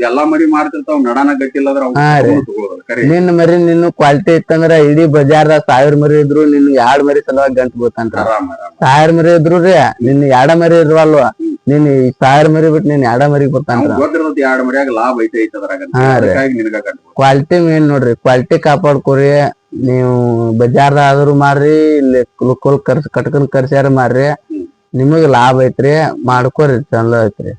ಎಲ್ಲಾ ಮರಿ ಮಾಡ್ತಿರ್ತಾವ, ನಡಾನ ಗಟ್ಟಿಲ್ಲ. ನಿನ್ನ ಮರಿ ನಿನ್ನ ಕ್ವಾಲಿಟಿ ಇತ್ತಂದ್ರ ಇಡೀ ಬಜಾರ್ದಾಗ 1000 ಮರಿ ಇದ್ರು ನಿನ್ 2 ಮರಿ ಸಲುವಾಗಿ ಗಂಟು ಬೀಳ್ತಾನ್ರಿ. 1000 ಮರಿ ಇದ್ರು ರೀ ನಿನ್ 2 ಮರಿ ಇರ್ವಲ್ವ, ನಿನ್ 1000 ಮರಿ ಬಿಟ್ಟು ನಿನ್ 2 ಮರಿ ಬರ್ತಾನ್ರಿ. ಕ್ವಾಲಿಟಿ ಮೇನ್ ನೋಡ್ರಿ, ಕ್ವಾಲಿಟಿ ಕಾಪಾಡ್ಕೋರಿ. ನೀವು ಬಜಾರ್ದಾಗ ಆದ್ರೂ ಮಾರ್ರಿ, ಇಲ್ಲಿ ಲೋಕಲ್ ಕಟ್ಕೊಂಡ್ ಕರ್ಸ್ಯಾರ ಮಾರ್ರಿ, ನಿಮಗ್ ಲಾಭ ಐತ್ರಿ. ಮಾಡ್ಕೋರಿ, ಚಲೋ ಐತ್ರಿ.